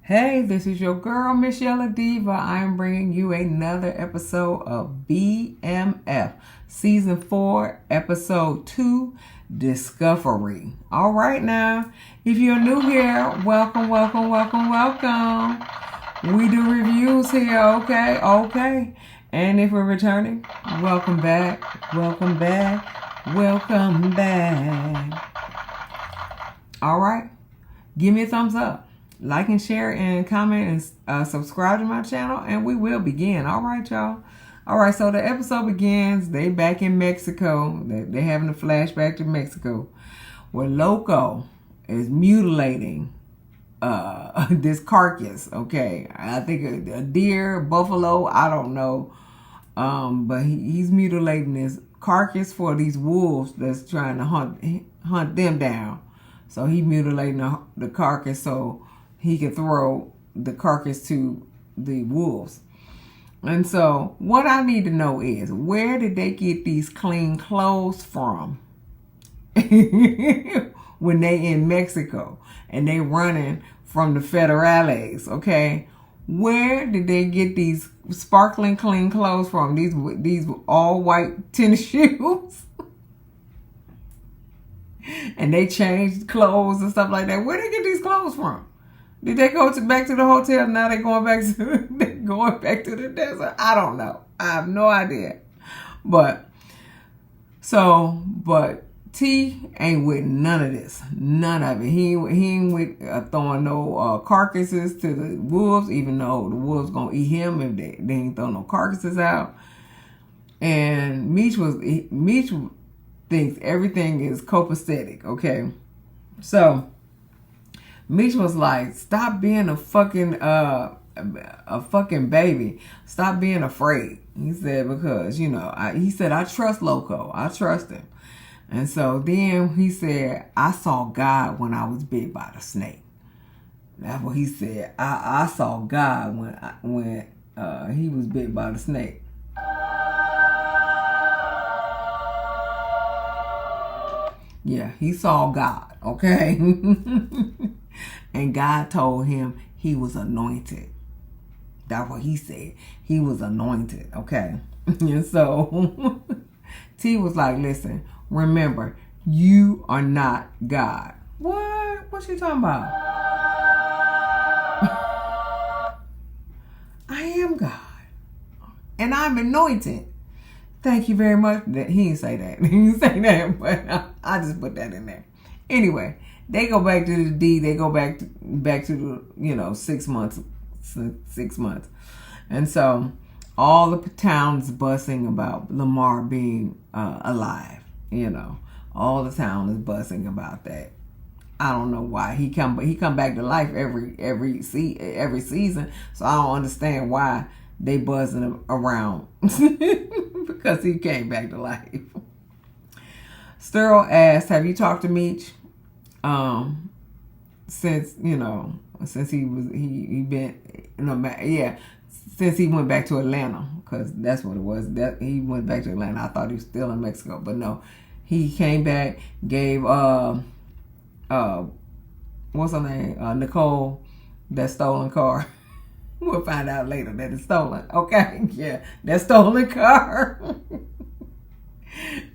Hey, this is your girl, msyelladiva. I am bringing you another episode of BMF, Season 4, Episode 2, Discovery. All right now, if you're new here, welcome. We do reviews here, okay. And if we're returning, welcome back. All right, give me a thumbs up. Like and share and comment and subscribe to my channel, and we will begin. All right, y'all. All right, so the episode begins. They back in Mexico. They're having a flashback to Mexico, where Loco is mutilating this carcass. Okay, I think a deer, buffalo, I don't know, but he's mutilating this carcass for these wolves that's trying to hunt them down. So he mutilating the carcass so he can throw the carcass to the wolves. And so what I need to know is, where did they get these clean clothes from when they in Mexico and they running from the federales? Okay, where did they get these sparkling clean clothes from? These all white tennis shoes. And they changed clothes and stuff like that. Where did they get these clothes from? Did they go back to the hotel? Now they're going back to the desert. I don't know. I have no idea. But T ain't with none of this. None of it. He ain't with throwing no carcasses to the wolves, even though the wolves gonna eat him if they ain't throw no carcasses out. And Meech thinks everything is copacetic. Okay, so Meech was like, stop being a fucking baby. Stop being afraid. He said, because, he said, I trust Loco. I trust him. And so then he said, I saw God when I was bit by the snake. That's what he said. I saw God when he was bit by the snake. Yeah, he saw God, okay? And God told him he was anointed. That's what he said. He was anointed, okay? And so T was like, listen, remember, you are not God. What? What's she talking about? I am God. And I'm anointed. Thank you very much. He didn't say that. He didn't say that, but I just put that in there. Anyway, they go back to the D. They go back to the 6 months. And so all the town's buzzing about Lamar being alive. All the town is buzzing about that. I don't know why he come back to life every season. So I don't understand why they buzzing around because he came back to life. Sterl asked, have you talked to Meech since since he went back to Atlanta, because that's what it was. That he went back to Atlanta. I thought he was still in Mexico, but no, he came back, gave what's her name, Nicole, that stolen car. We'll find out later that it's stolen. Okay, yeah, that stolen car.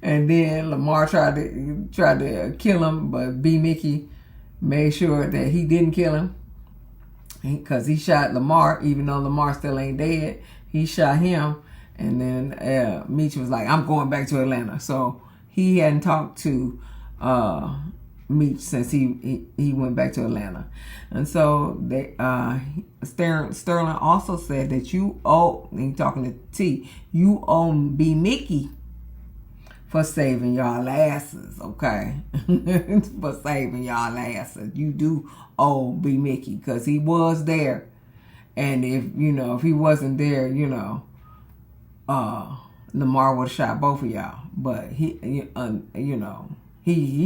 And then Lamar tried to kill him, but B. Mickey made sure that he didn't kill him, because he shot Lamar, even though Lamar still ain't dead. He shot him, and then Meech was like, I'm going back to Atlanta. So he hadn't talked to Meech since he went back to Atlanta. And so they Sterling also said that you owe, he talking to T, you owe B. Mickey for saving y'all asses, okay? For saving y'all asses. You do owe B. Mickey, because he was there. And if he wasn't there, Lamar would have shot both of y'all. But he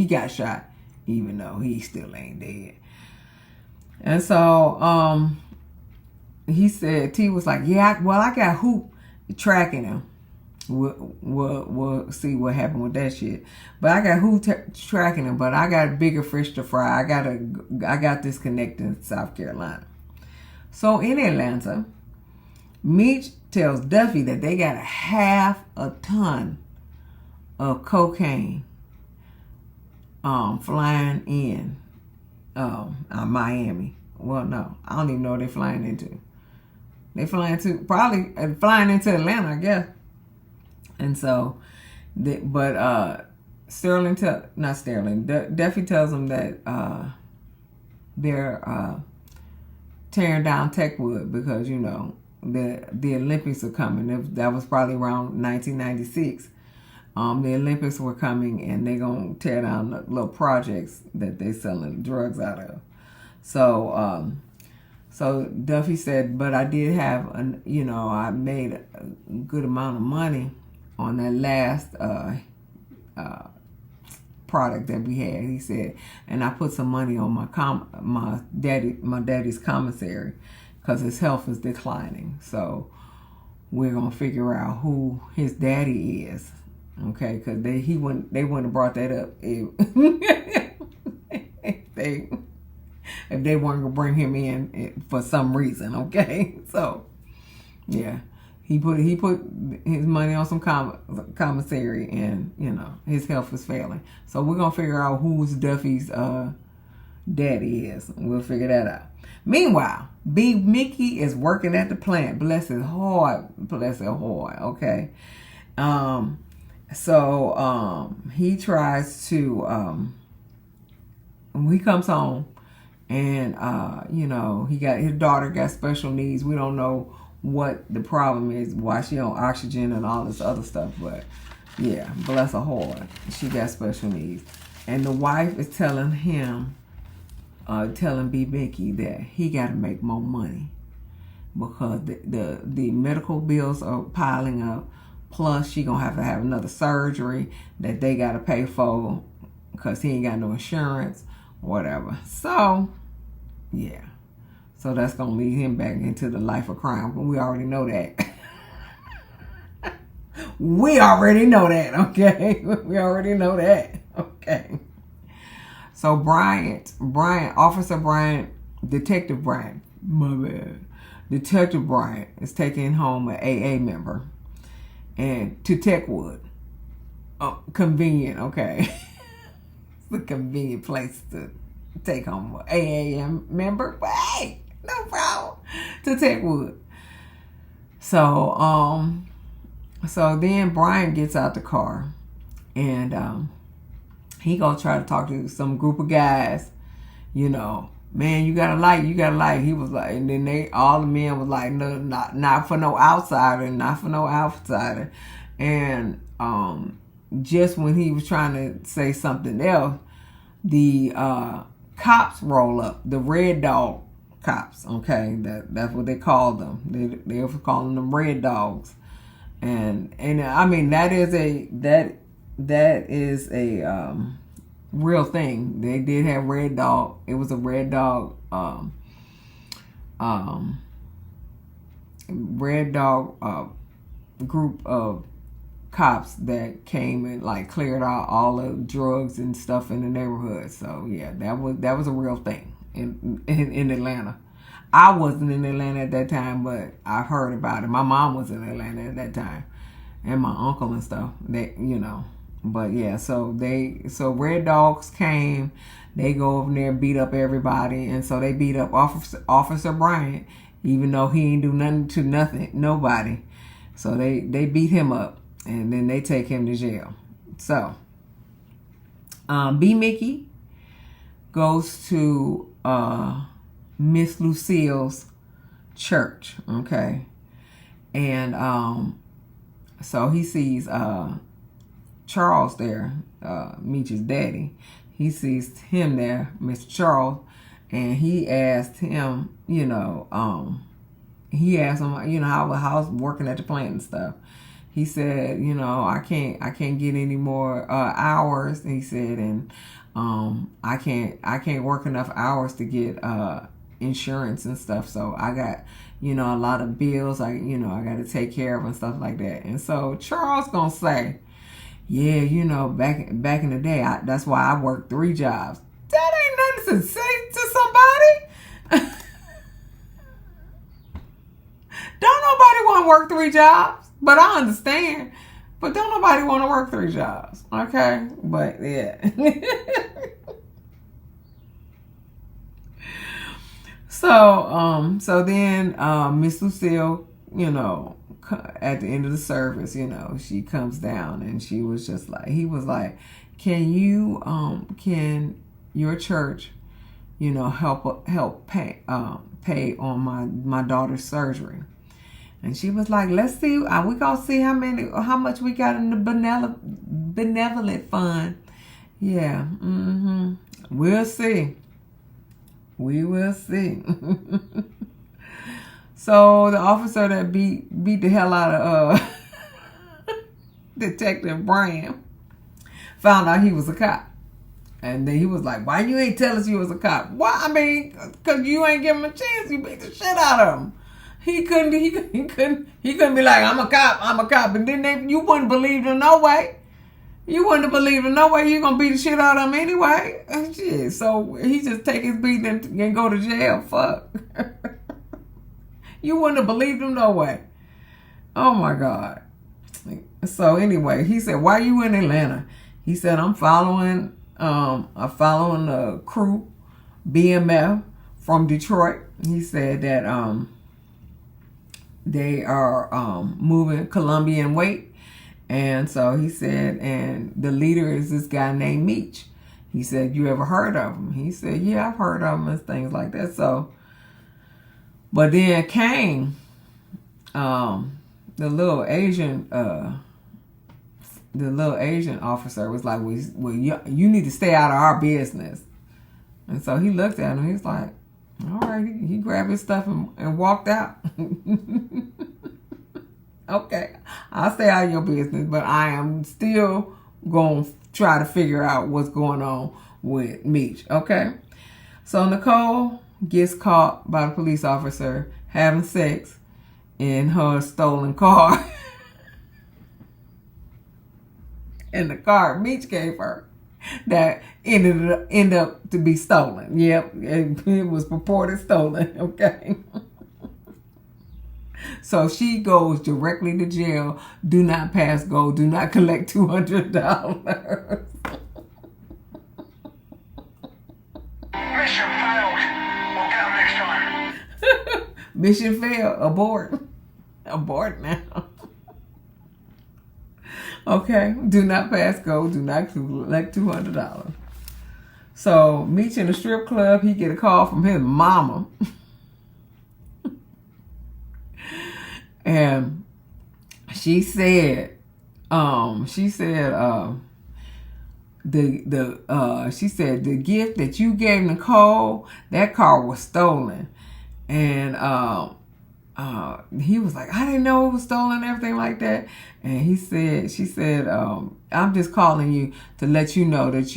got shot, even though he still ain't dead. And so he said, T was like, yeah, I got Hoop tracking him. We'll see what happened with that shit. But I got Hoop tracking him, but I got bigger fish to fry. I got this connecting South Carolina. So in Atlanta, Meech tells Duffy that they got a ton of cocaine flying in Miami. Well, no, I don't even know what they're flying into. They flying to probably flying into Atlanta, I guess. And so, Duffy tells them that they're tearing down Techwood because the Olympics are coming. That was probably around 1996. The Olympics were coming, and they're gonna tear down the little projects that they're selling drugs out of. So Duffy said, but I did have I made a good amount of money on that last product that we had. He said, and I put some money on my daddy's commissary because his health is declining. So we're gonna figure out who his daddy is, okay? Because they wouldn't have brought that up if they weren't gonna bring him in for some reason, okay? So yeah. He put his money on some commissary, and his health is failing. So we're gonna figure out who's Duffy's daddy is. We'll figure that out. Meanwhile, Big Mickey is working at the plant. Bless his heart. Okay. So he tries to when he comes home, and his daughter got special needs. We don't know what the problem is, why she on oxygen and all this other stuff, but yeah, bless her heart, she got special needs. And the wife is telling B. Mickey that he got to make more money because the medical bills are piling up, plus she gonna have to have another surgery that they got to pay for because he ain't got no insurance, whatever. So yeah. So that's going to lead him back into the life of crime. But we already know that. We already know that, okay? We already know that, okay? So Officer Bryant, Detective Bryant, my bad. Detective Bryant is taking home an AA member and to Techwood. Oh, convenient, okay? It's a convenient place to take home an AA member. But hey, no problem. To Techwood. So then Brian gets out the car, and he gonna try to talk to some group of guys. Man, you got a light. He was like, and then all the men was like, no, not for no outsider, And just when he was trying to say something else, the cops roll up, the Red Dog cops, okay? That's what they called them. They were calling them Red Dogs. And I mean, that is a real thing. They did have Red Dog. It was a Red Dog group of cops that came and like cleared out all the drugs and stuff in the neighborhood. So yeah, that was a real thing in Atlanta. I wasn't in Atlanta at that time, but I heard about it. My mom was in Atlanta at that time, and my uncle and stuff. But yeah, so Red Dogs came. They go over there and beat up everybody, and so they beat up Officer Bryant, even though he ain't do nothing to nobody. So they beat him up, and then they take him to jail. So B. Mickey goes to Miss Lucille's church, okay? And so he sees Charles there, Meech's daddy. He sees him there, Mr. Charles, and he asked him, how's working at the plant and stuff. He said, I can't get any more hours. He said, and I can't work enough hours to get insurance and stuff. So I got, a lot of bills I got to take care of and stuff like that. And so Charles gonna say, yeah, back in the day, that's why I worked 3 jobs. That ain't nothing to say to somebody. want to work 3 jobs, but I understand. But don't nobody want to work 3 jobs, okay? But yeah. So then Miss Lucille, you know, at the end of the service, you know, she comes down and she was just like, he was like, can can your church, you know, help pay on my daughter's surgery? And she was like, let's see, we gonna see how much we got in the benevolent fund. Yeah, we'll see. We will see. So the officer that beat the hell out of Detective Bryant found out he was a cop. And then he was like, why you ain't tell us you was a cop? Why? I mean, because you ain't give him a chance. You beat the shit out of him. He couldn't be like, I'm a cop. And then you wouldn't believe him no way. You wouldn't have believed him no way. You gonna beat the shit out of him anyway. Shit. So he just take his beating and go to jail. Fuck. You wouldn't have believed him no way. Oh my God. So anyway, he said, why you in Atlanta? He said, I'm following the crew, BMF from Detroit. He said that they are moving Colombian weight. And so he said, and the leader is this guy named Meech. He said, you ever heard of him? He said, yeah, I've heard of him and things like that. So, but then came the little Asian officer was like, well, you need to stay out of our business. And so he looked at him. He was like, all right. He grabbed his stuff and walked out. Okay, I'll stay out of your business, but I am still going to try to figure out what's going on with Meech, okay? So Nicole gets caught by the police officer having sex in her stolen car. And the car Meech gave her that ended up to be stolen. Yep, it was purported stolen, okay? So she goes directly to jail. Do not pass go. Do not collect $200. Mission failed. We'll get them next time. Mission failed. Abort. Abort now. Okay. Do not pass go. Do not collect $200. So Meech in the strip club. He get a call from his mama. And she said the gift that you gave Nicole, that car was stolen. And he was like, I didn't know it was stolen and everything like that. And she said, I'm just calling you to let you know that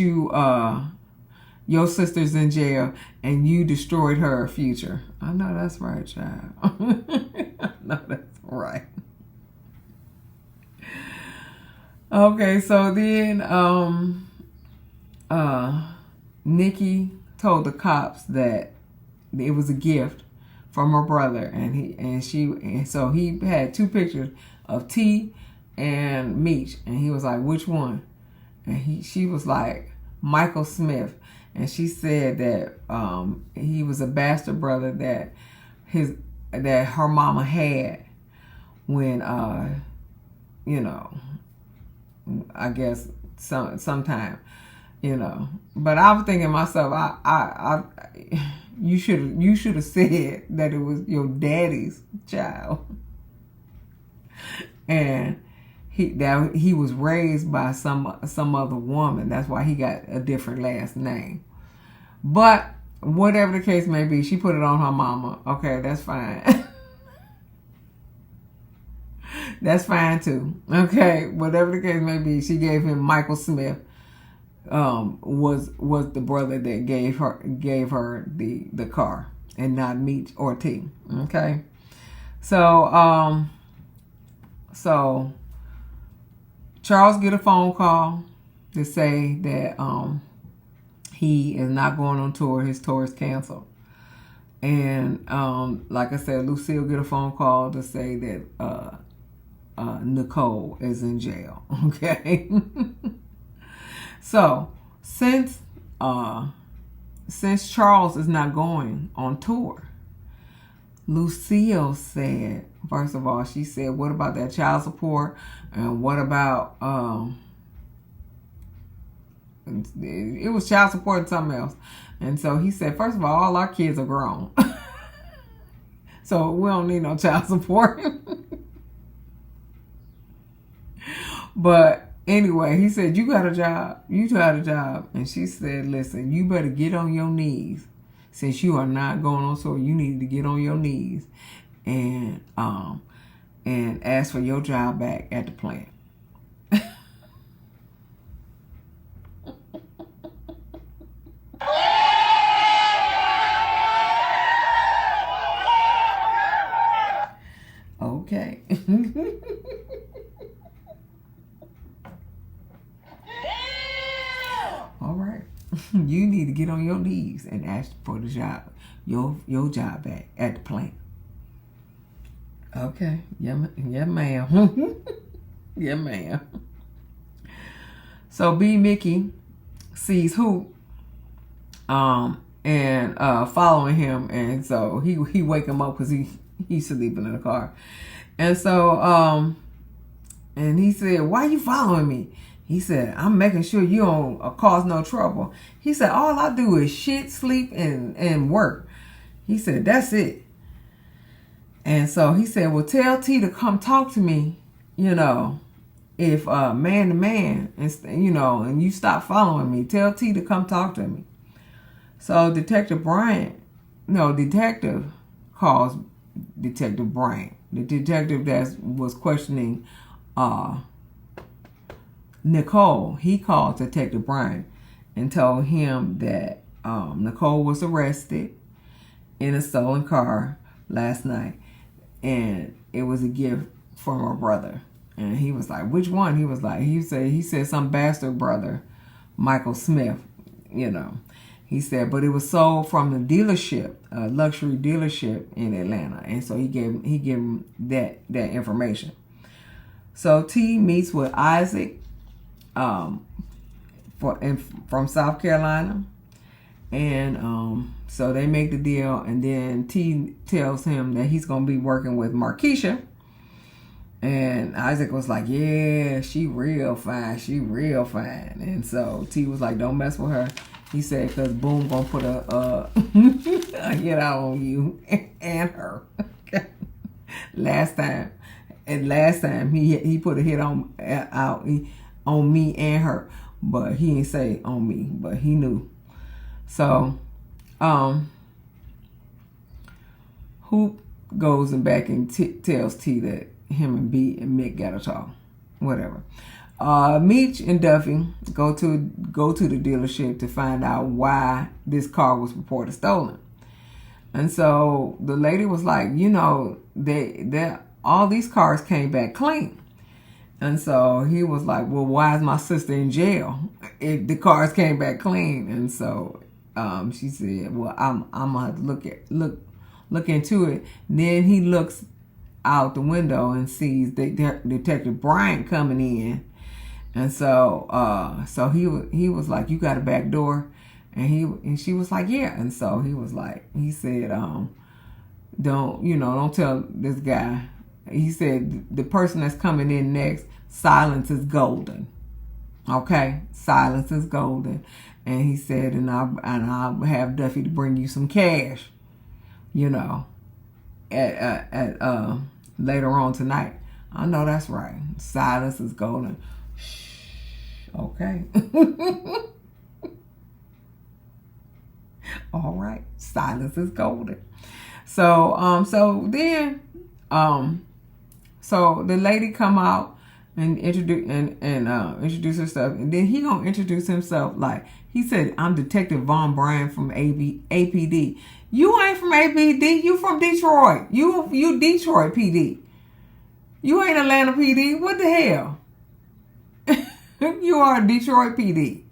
your sister's in jail and you destroyed her future. I know that's right, child. I know that's right. Okay, so then Nikki told the cops that it was a gift from her brother, and so he had 2 pictures of T and Meech, and he was like, which one? And she was like, Michael Smith. And she said that he was a bastard brother that her mama had when I guess sometime, But I was thinking to myself, you should have said that it was your daddy's child, and he was raised by some other woman. That's why he got a different last name. But whatever the case may be, she put it on her mama. Okay, that's fine. That's fine too. Okay, whatever the case may be, she gave him Michael Smith. Was the brother that gave her the car, and not Meech or T. Okay, so Charles get a phone call to say that he is not going on tour. His tour is canceled. And like I said, Lucille get a phone call to say that Nicole is in jail. Okay. So since Charles is not going on tour, Lucille said, first of all, she said, what about that child support? And what about it was child support and something else. And so he said, first of all our kids are grown. So we don't need no child support. But anyway, he said, you got a job. You got a job. And she said, listen, you better get on your knees. Since you are not going on tour, you need to get on your knees and ask for your job back at the plant. Okay. All right. You need to get on your knees and ask for the job, your job back at the plant. Okay. Yeah, ma'am. Yeah, ma'am. So B Mickey sees Hoop and following him, and so he wake him up because he's sleeping in the car. And so and he said, why you following me? He said, I'm making sure you don't cause no trouble. He said, all I do is shit, sleep, and work. He said, that's it. And so he said, well, tell T to come talk to me, if man to man, and you stop following me. Tell T to come talk to me. So Detective calls Detective Bryant. The detective that was questioning Nicole, he called Detective Bryant and told him that Nicole was arrested in a stolen car last night, and it was a gift from her brother. And he was like, which one? He said some bastard brother, Michael Smith, He said, but it was sold from the dealership, a luxury dealership in Atlanta. And so he gave him that information. So T meets with Isaac from South Carolina. And so they make the deal. And then T tells him that he's going to be working with Markeisha. And Isaac was like, yeah, she real fine. And so T was like, don't mess with her. He said, because Boom gonna put a hit out on you and her. Last time he put a hit out on me and her, but he didn't say on me, but he knew. So, Hoop goes and back and tells T that him and B and Mick gotta talk, whatever. Meech and Duffy go to the dealership to find out why this car was reported stolen. And so the lady was like, they all these cars came back clean. And so he was like, well, why is my sister in jail if the cars came back clean? And so she said, well, I'm gonna have to look into it. And then he looks out the window and sees Detective Bryant coming in. And so he was like, you got a back door? And she was like, yeah. And so he said, don't tell this guy. He said, the person that's coming in next, silence is golden. Okay? Silence is golden. And he said, and I'll have Duffy to bring you some cash, at later on tonight. I know that's right. Silence is golden. Okay. All right. Silence is golden. So then the lady come out and introduce herself, and then he gonna introduce himself like he said, I'm Detective Von Bryan from APD. You ain't from APD. You from Detroit. You Detroit PD. You ain't Atlanta PD. What the hell? You are Detroit PD.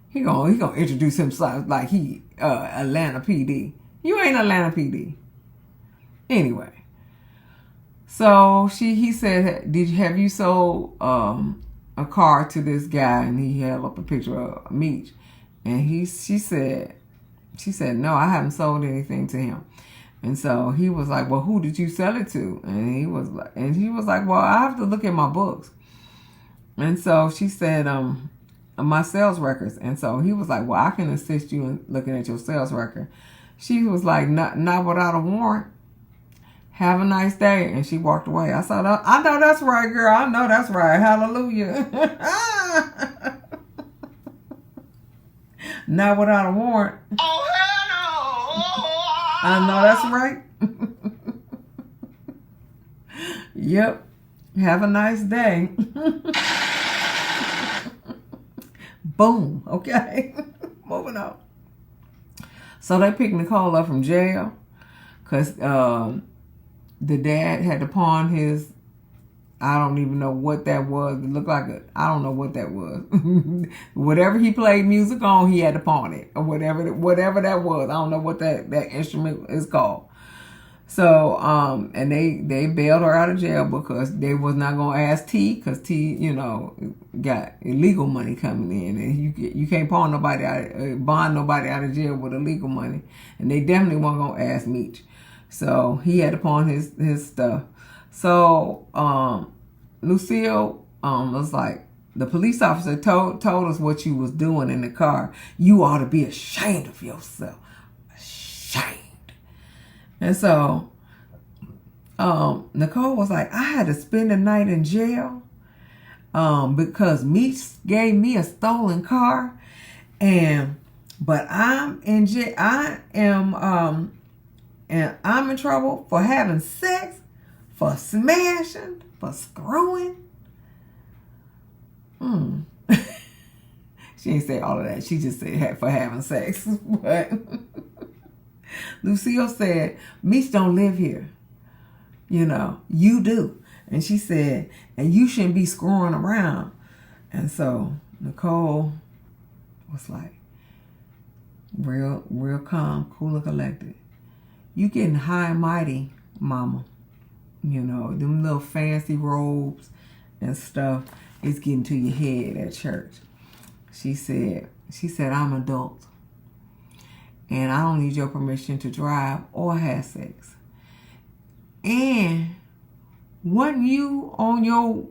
He gonna introduce himself like he Atlanta PD. You ain't Atlanta PD. Anyway. So he said, have you sold a car to this guy? And he held up a picture of Meech. And she said, no, I haven't sold anything to him. And so he was like, well, who did you sell it to? And he was like, well, I have to look at my books. And so she said, my sales records. And so he was like, well, I can assist you in looking at your sales record. She was like, not without a warrant. Have a nice day. And she walked away. I said, I know that's right, girl. I know that's right. Hallelujah. Not without a warrant. Oh, hell no. I know that's right. Yep. Have a nice day. Boom. Okay. Moving on. So they picked Nicole up from jail because the dad had to pawn his, I don't even know what that was. It looked like I don't know what that was. Whatever he played music on, he had to pawn it. Or whatever that was. I don't know what that instrument is called. So, and they bailed her out of jail because they was not going to ask T, because T, got illegal money coming in. And you can't bond nobody out of jail with illegal money. And they definitely weren't going to ask Meech. So he had to pawn his stuff. So Lucille was like, the police officer told us what you was doing in the car. You ought to be ashamed of yourself. Ashamed. And so Nicole was like, I had to spend the night in jail because Meech gave me a stolen car, but I'm in jail. And I'm in trouble for having sex, for smashing, for screwing. She didn't say all of that. She just said for having sex. But Lucille said, Meech don't live here. You do. And she said, and you shouldn't be screwing around. And so Nicole was like, real calm, cool and collected. You getting high and mighty, mama. Them little fancy robes and stuff is getting to your head at church. She said, I'm adult. And I don't need your permission to drive or have sex. And wasn't you on your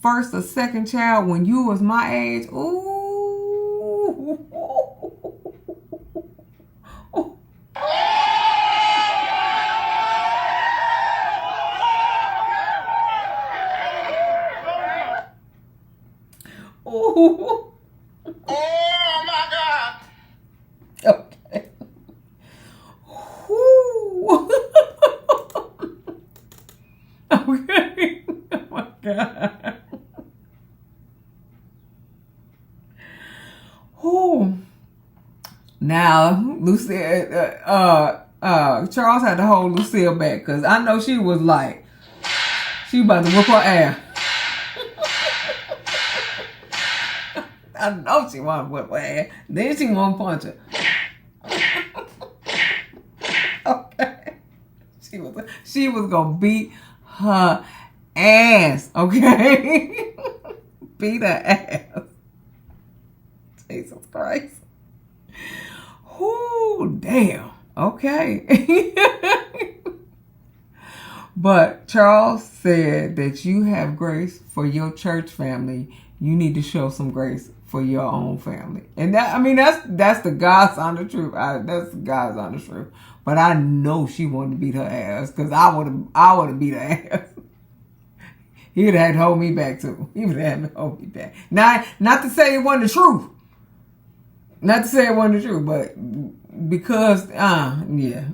first or second child when you was my age? Ooh. Ooh. Oh, my God. Okay. Ooh. Okay. Oh my God. Ooh. Now, Lucille, Charles had to hold Lucille back because I know she was like, she about to whoop her ass. I know she wanted to whip her ass. Then she want to punch her. Okay. She was going to beat her ass. Okay. Beat her ass. Jesus Christ. Ooh, damn. Okay. But Charles said that you have grace for your church family. You need to show some grace for your own family. And that's the God's honest truth. That's the God's honest truth. But I know she wanted to beat her ass because I would have beat her ass. He would have had to hold me back too. He would have had to hold me back. Now, not to say it wasn't the truth. Not to say it wasn't the truth, but because, yeah.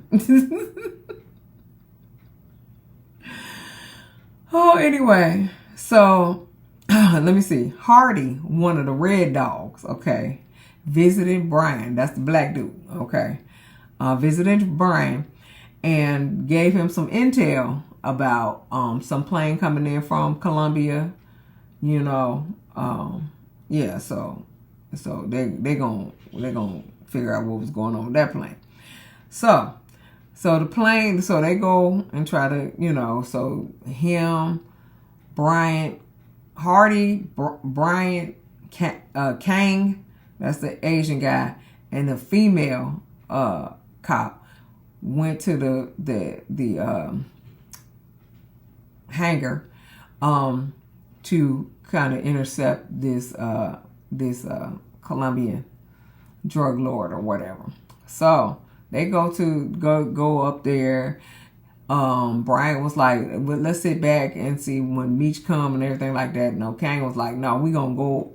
Oh, anyway. So, let me see. Hardy, one of the red dogs, okay, visited Brian. That's the black dude, okay. Visited Brian and gave him some intel about some plane coming in from Colombia, yeah. So they gonna figure out what was going on with that plane. So So the plane, so they go and try to, so him, Bryant, Hardy, Bryant, Kang, that's the Asian guy, and the female cop went to the hangar to kind of intercept this Colombian drug lord or whatever. So they go up there. Brian was like, well, let's sit back and see when Meech come and everything like that. No, Kang was like, no, we gonna go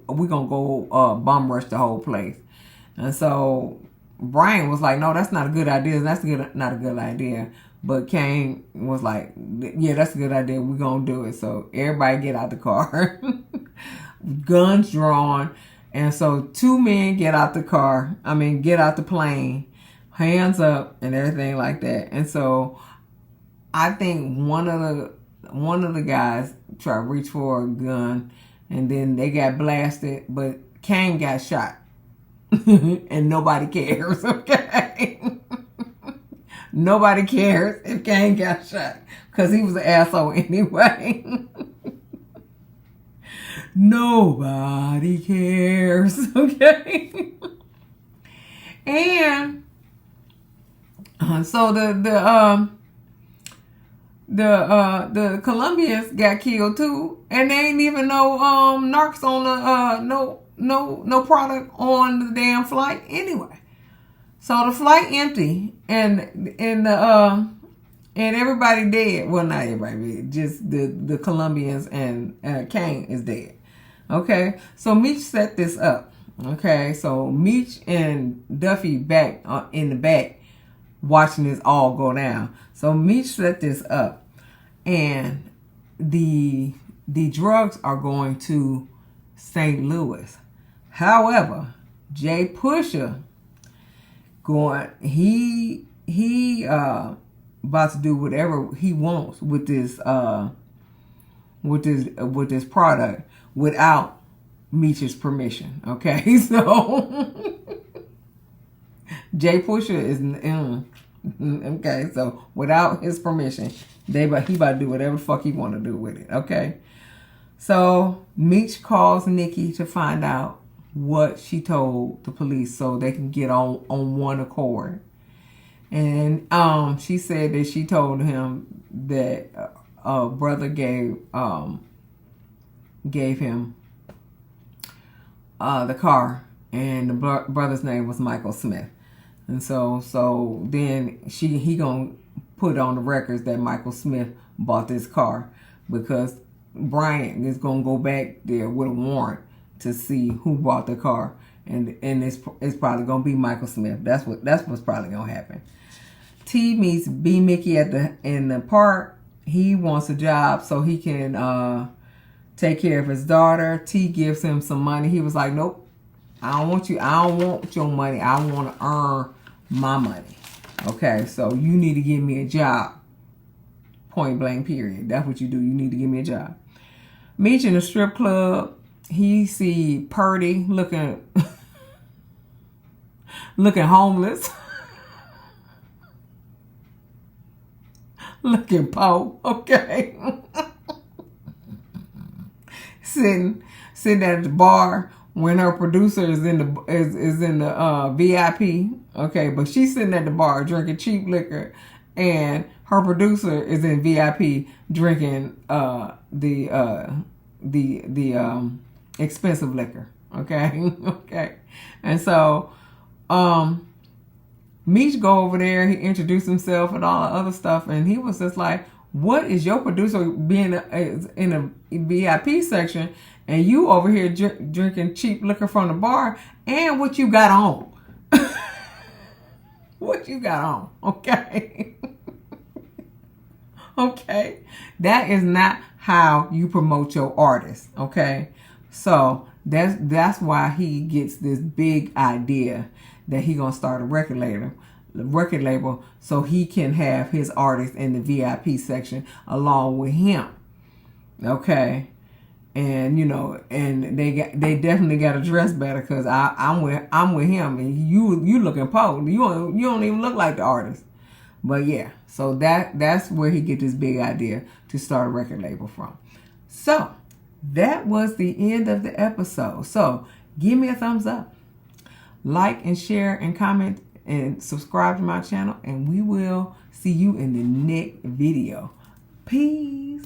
bum rush the whole place. And so Brian was like, no, that's not a good idea. Not a good idea. But Kang was like, yeah, that's a good idea. We're gonna do it. So everybody get out the car, guns drawn. And so two men get out the plane, hands up and everything like that. And so I think one of the guys tried to reach for a gun, and then they got blasted, but Kang got shot. And nobody cares, okay? Nobody cares if Kang got shot, because he was an asshole anyway. Nobody cares, okay? And so the Colombians got killed too, and they ain't even no narcs on the no product on the damn flight anyway. So the flight empty, and everybody dead. Well, not everybody, just the Colombians, and Kang is dead. Okay, so Meech set this up. Okay, so Meech and Duffy back in the back watching this all go down. So Meech set this up, and the drugs are going to St. Louis. However, Jay Pusher he about to do whatever he wants with this product without Meech's permission. Okay, so Jay Pusher is okay. So without his permission, he about to do whatever the fuck he want to do with it. Okay, so Meech calls Nikki to find out what she told the police so they can get on one accord. And she said that she told him that a brother gave him the car, and the brother's name was Michael Smith. And so then he gonna put on the records that Michael Smith bought this car, because Bryant is gonna go back there with a warrant to see who bought the car, and it's probably gonna be Michael Smith. That's what's probably gonna happen. T meets B Mickey in the park. He wants a job so he can take care of his daughter. T gives him some money. He was like, nope, I don't want your money. I want to earn my money. Okay, so you need to give me a job. Point blank, period. That's what you do. You need to give me a job. Meech in a strip club. He see Purdy looking homeless. Looking po, okay. sitting at the bar when her producer is in the VIP, okay, but she's sitting at the bar drinking cheap liquor, and her producer is in VIP drinking the expensive liquor, okay. Okay, and so Meech go over there, he introduced himself and all the other stuff, and he was just like, what is your producer being in a VIP section, and you over here drinking cheap liquor from the bar, and what you got on? What you got on, okay? Okay, that is not how you promote your artist, okay? So that's why he gets this big idea that he gonna start a record label so he can have his artists in the VIP section along with him. Okay, and and they definitely got to dress better, because I'm with him, and you looking po. You don't even look like the artist. But yeah, so that's where he get this big idea to start a record label from. So that was the end of the episode. So give me a thumbs up, like and share and comment and subscribe to my channel, and we will see you in the next video. Peace.